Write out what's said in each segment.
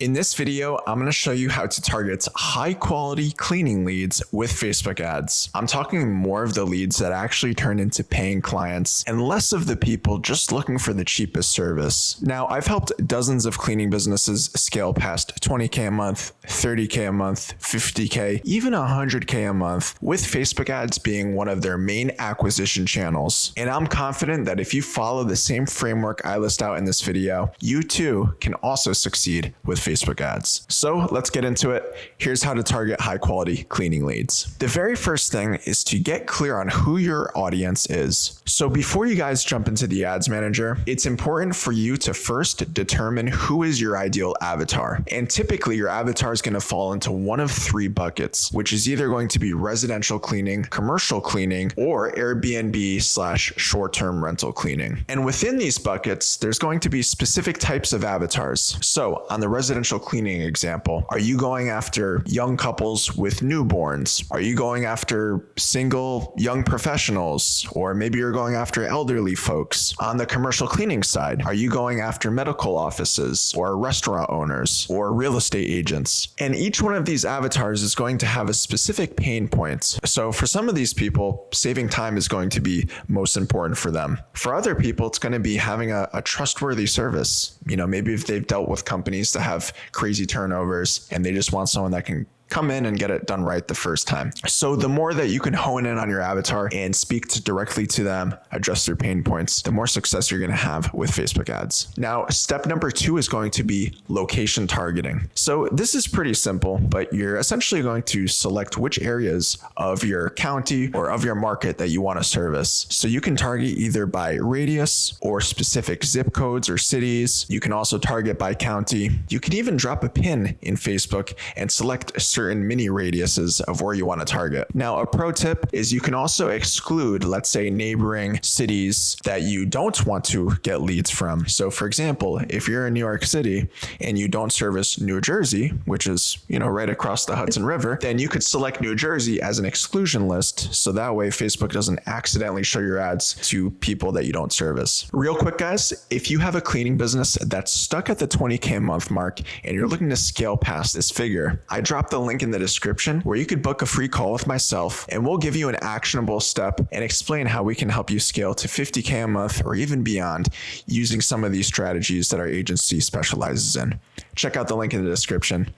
In this video, I'm going to show you how to target high quality cleaning leads with Facebook ads. I'm talking more of the leads that actually turn into paying clients and less of the people just looking for the cheapest service. Now, I've helped dozens of cleaning businesses scale past 20K a month, 30K a month, 50K, even 100K a month, with Facebook ads being one of their main acquisition channels. And I'm confident that if you follow the same framework I list out in this video, you too can also succeed with Facebook ads. So let's get into it. Here's how to target high quality cleaning leads. The very first thing is to get clear on who your audience is. So before you guys jump into the ads manager, it's important for you to first determine who is your ideal avatar. And typically your avatar is going to fall into one of three buckets, which is either going to be residential cleaning, commercial cleaning, or Airbnb / short-term rental cleaning. And within these buckets, there's going to be specific types of avatars. So on the residential cleaning example, are you going after young couples with newborns? Are you going after single young professionals? Or maybe you're going after elderly folks. On the commercial cleaning side, are you going after medical offices or restaurant owners or real estate agents? And each one of these avatars is going to have a specific pain point. So for some of these people, saving time is going to be most important for them. For other people, it's going to be having a trustworthy service. You know, maybe if they've dealt with companies that have crazy turnovers and they just want someone that can come in and get it done right the first time. So the more that you can hone in on your avatar and speak directly to them, address their pain points, the more success you're going to have with Facebook ads. Now, step number 2 is going to be location targeting. So this is pretty simple, but you're essentially going to select which areas of your county or of your market that you want to service. So you can target either by radius or specific zip codes or cities. You can also target by county. You can even drop a pin in Facebook and select certain mini radiuses of where you want to target. Now, a pro tip is you can also exclude, let's say, neighboring cities that you don't want to get leads from. So for example, if you're in New York City and you don't service New Jersey, which is, right across the Hudson River, then you could select New Jersey as an exclusion list. So that way Facebook doesn't accidentally show your ads to people that you don't service. Real quick, guys, if you have a cleaning business that's stuck at the 20K a month mark and you're looking to scale past this figure, I dropped the link in the description where you could book a free call with myself and we'll give you an actionable step and explain how we can help you scale to 50K a month or even beyond using some of these strategies that our agency specializes in. Check out the link in the description.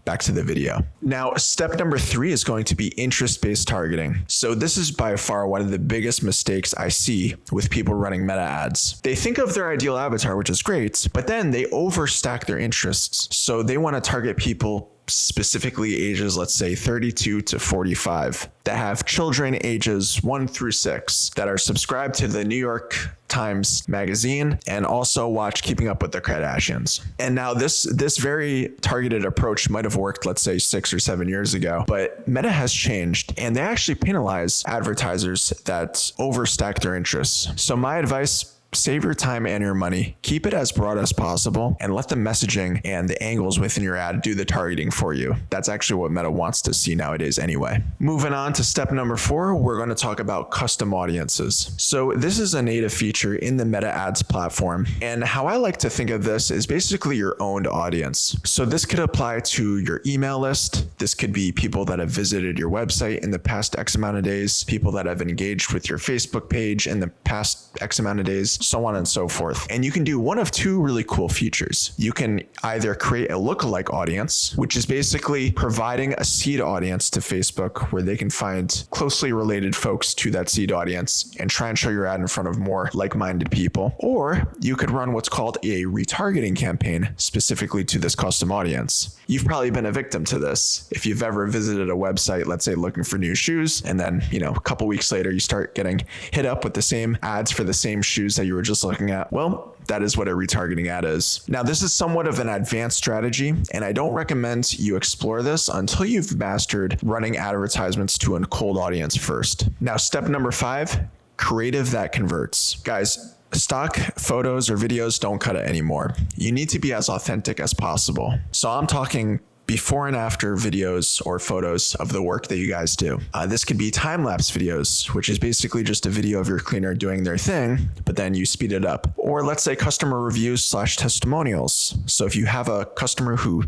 Back to the video. Now, step number 3 is going to be interest-based targeting. So this is by far one of the biggest mistakes I see with people running meta ads. They think of their ideal avatar, which is great, but then they overstack their interests. So they want to target people specifically ages, let's say 32 to 45, that have children ages 1 through 6, that are subscribed to the New York Times magazine and also watch Keeping Up with the Kardashians. And now this very targeted approach might have worked, let's say 6 or 7 years ago, but Meta has changed and they actually penalize advertisers that overstack their interests. So my advice: save your time and your money, keep it as broad as possible, and let the messaging and the angles within your ad do the targeting for you. That's actually what Meta wants to see nowadays anyway. Moving on to step number 4, we're going to talk about custom audiences. So this is a native feature in the Meta Ads platform, and how I like to think of this is basically your owned audience. So this could apply to your email list. This could be people that have visited your website in the past X amount of days, people that have engaged with your Facebook page in the past X amount of days, so on and so forth. And you can do one of 2 really cool features. You can either create a lookalike audience, which is basically providing a seed audience to Facebook where they can find closely related folks to that seed audience and try and show your ad in front of more like-minded people. Or you could run what's called a retargeting campaign specifically to this custom audience. You've probably been a victim to this. If you've ever visited a website, let's say looking for new shoes, and then, a couple weeks later, you start getting hit up with the same ads for the same shoes that you were just looking at. Well, that is what a retargeting ad is. Now, this is somewhat of an advanced strategy, and I don't recommend you explore this until you've mastered running advertisements to a cold audience first. Now, step number 5, creative that converts. Guys, stock photos or videos don't cut it anymore. You need to be as authentic as possible. So I'm talking before and after videos or photos of the work that you guys do. This could be time-lapse videos, which is basically just a video of your cleaner doing their thing, but then you speed it up. Or let's say customer reviews / testimonials. So if you have a customer who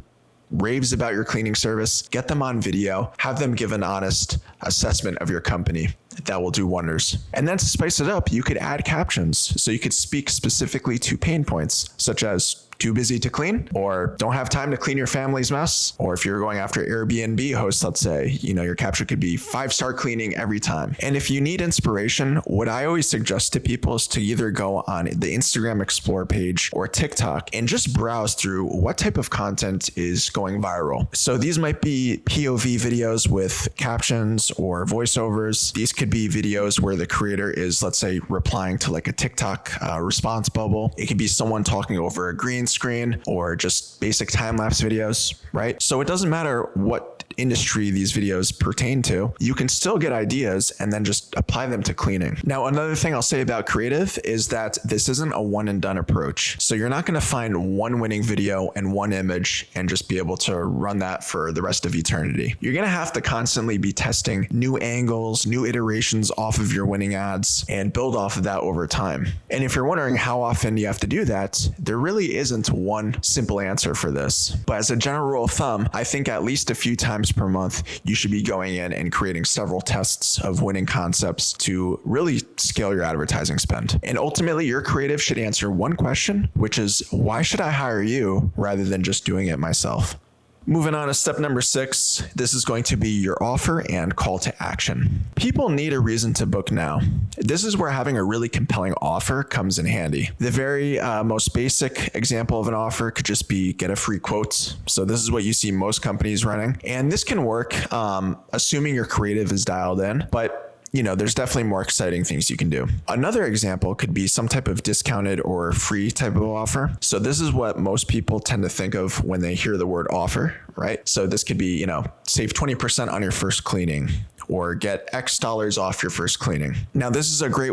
raves about your cleaning service, get them on video, have them give an honest assessment of your company. That will do wonders. And then to spice it up, you could add captions. So you could speak specifically to pain points, such as too busy to clean, or don't have time to clean your family's mess. Or if you're going after Airbnb hosts, let's say, your caption could be 5-star cleaning every time. And if you need inspiration, what I always suggest to people is to either go on the Instagram Explore page or TikTok and just browse through what type of content is going viral. So these might be POV videos with captions or voiceovers. These could be videos where the creator is, let's say, replying to like a TikTok response bubble. It could be someone talking over a green screen or just basic time-lapse videos, right? So it doesn't matter what industry these videos pertain to, you can still get ideas and then just apply them to cleaning. Now, another thing I'll say about creative is that this isn't a one and done approach. So you're not going to find one winning video and one image and just be able to run that for the rest of eternity. You're going to have to constantly be testing new angles, new iterations off of your winning ads and build off of that over time. And if you're wondering how often you have to do that, there really isn't one simple answer for this. But as a general rule of thumb, I think at least a few times per month, you should be going in and creating several tests of winning concepts to really scale your advertising spend. And ultimately, your creative should answer one question, which is, why should I hire you rather than just doing it myself? Moving on to step number 6, this is going to be your offer and call to action. People need a reason to book now. This is where having a really compelling offer comes in handy. The very most basic example of an offer could just be get a free quote. So this is what you see most companies running. And this can work assuming your creative is dialed in, but there's definitely more exciting things you can do. Another example could be some type of discounted or free type of offer. So this is what most people tend to think of when they hear the word offer, right? So this could be, save 20% on your first cleaning, or get X dollars off your first cleaning. Now, this is a great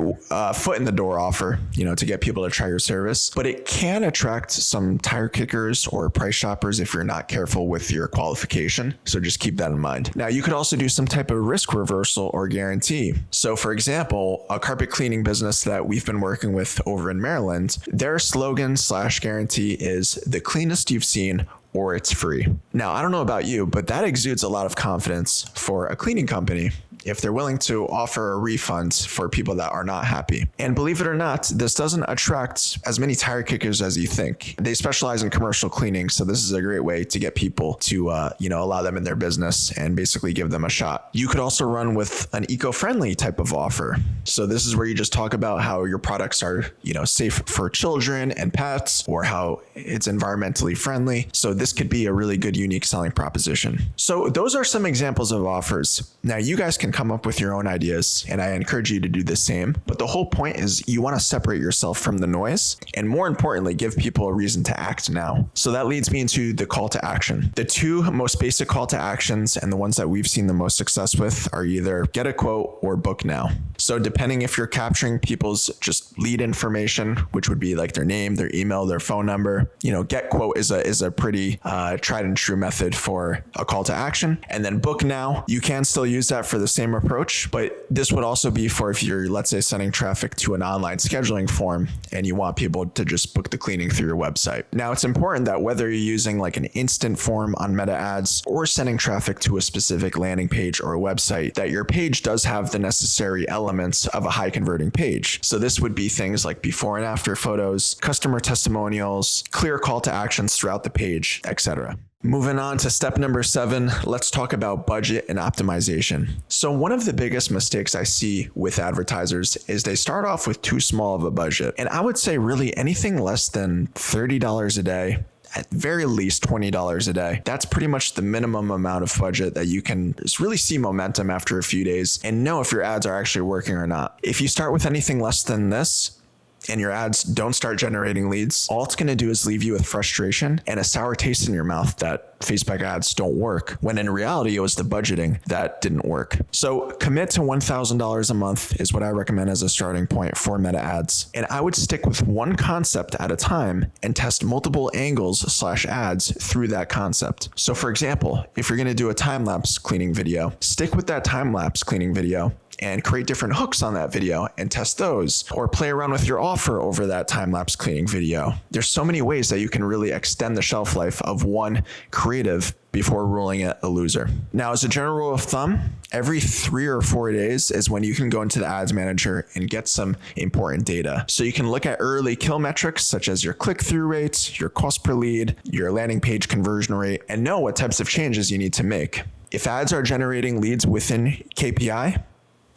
foot in the door offer, to get people to try your service, but it can attract some tire kickers or price shoppers if you're not careful with your qualification. So just keep that in mind. Now, you could also do some type of risk reversal or guarantee. So for example, a carpet cleaning business that we've been working with over in Maryland, their slogan / guarantee is the cleanest you've seen, or it's free. Now, I don't know about you, but that exudes a lot of confidence for a cleaning company if they're willing to offer a refund for people that are not happy. And believe it or not, this doesn't attract as many tire kickers as you think. They specialize in commercial cleaning, so this is a great way to get people to allow them in their business and basically give them a shot. You could also run with an eco-friendly type of offer. So this is where you just talk about how your products are, safe for children and pets, or how it's environmentally friendly. So this could be a really good, unique selling proposition. So those are some examples of offers. Now, you guys can come up with your own ideas, and I encourage you to do the same. But the whole point is you want to separate yourself from the noise, and more importantly, give people a reason to act now. So that leads me into the call to action. The two most basic call to actions, and the ones that we've seen the most success with, are either get a quote or book now. So depending if you're capturing people's just lead information, which would be like their name, their email, their phone number, get quote is a pretty tried and true method for a call to action. And then book now, you can still use that for the same approach, but this would also be for if you're, let's say, sending traffic to an online scheduling form and you want people to just book the cleaning through your website. Now, it's important that whether you're using like an instant form on Meta ads or sending traffic to a specific landing page or a website, that your page does have the necessary elements of a high converting page. So this would be things like before and after photos, customer testimonials, clear call to actions throughout the page, etc. Moving on to step number 7, let's talk about budget and optimization. So one of the biggest mistakes I see with advertisers is they start off with too small of a budget. And I would say really anything less than $30 a day, at very least $20 a day. That's pretty much the minimum amount of budget that you can really see momentum after a few days and know if your ads are actually working or not. If you start with anything less than this, and your ads don't start generating leads, all it's going to do is leave you with frustration and a sour taste in your mouth that Facebook ads don't work, when in reality, it was the budgeting that didn't work. So commit to $1,000 a month is what I recommend as a starting point for meta ads. And I would stick with one concept at a time and test multiple angles/ads through that concept. So for example, if you're going to do a time-lapse cleaning video, stick with that time-lapse cleaning video and create different hooks on that video and test those, or play around with your offer over that time-lapse cleaning video. There's so many ways that you can really extend the shelf life of one creative before ruling it a loser. Now, as a general rule of thumb, every 3 or 4 days is when you can go into the ads manager and get some important data. So you can look at early kill metrics such as your click-through rates, your cost per lead, your landing page conversion rate, and know what types of changes you need to make. If ads are generating leads within KPI,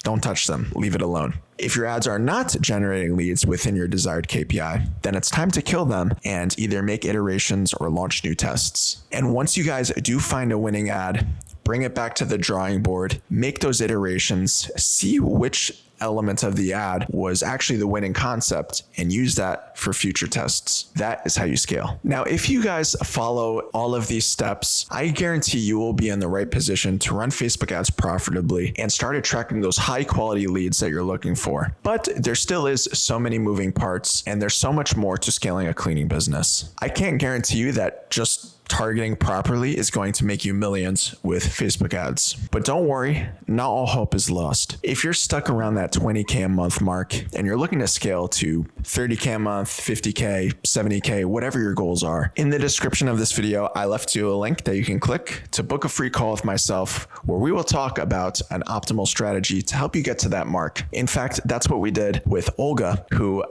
don't touch them, leave it alone. If your ads are not generating leads within your desired KPI, then it's time to kill them and either make iterations or launch new tests. And once you guys do find a winning ad, bring it back to the drawing board, make those iterations, see which element of the ad was actually the winning concept, and use that for future tests. That is how you scale. Now, if you guys follow all of these steps, I guarantee you will be in the right position to run Facebook ads profitably and start attracting those high quality leads that you're looking for. But there still is so many moving parts, and there's so much more to scaling a cleaning business. I can't guarantee you that just targeting properly is going to make you millions with Facebook ads. But don't worry, not all hope is lost. If you're stuck around that 20K a month mark and you're looking to scale to 30K a month, 50K, 70K, whatever your goals are, in the description of this video, I left you a link that you can click to book a free call with myself where we will talk about an optimal strategy to help you get to that mark. In fact, that's what we did with Olga, who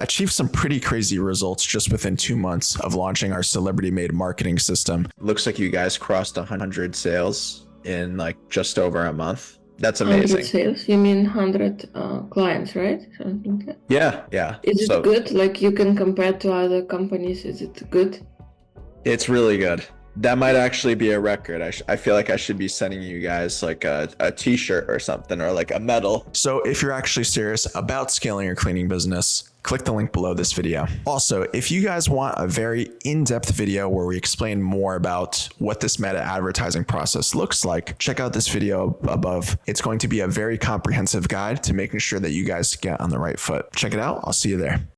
achieved some pretty crazy results just within 2 months of launching our Celebrity Maid marketing system. Looks like you guys crossed 100 sales in like just over a month. That's amazing. 100 sales? You mean 100 clients, right? Something like that. Yeah. Is it good? Like you can compare to other companies? Is it good? It's really good. That might actually be a record. I feel like I should be sending you guys like a t-shirt or something, or like a medal. So if you're actually serious about scaling your cleaning business, click the link below this video. Also, if you guys want a very in-depth video where we explain more about what this meta advertising process looks like, check out this video above. It's going to be a very comprehensive guide to making sure that you guys get on the right foot. Check it out. I'll see you there.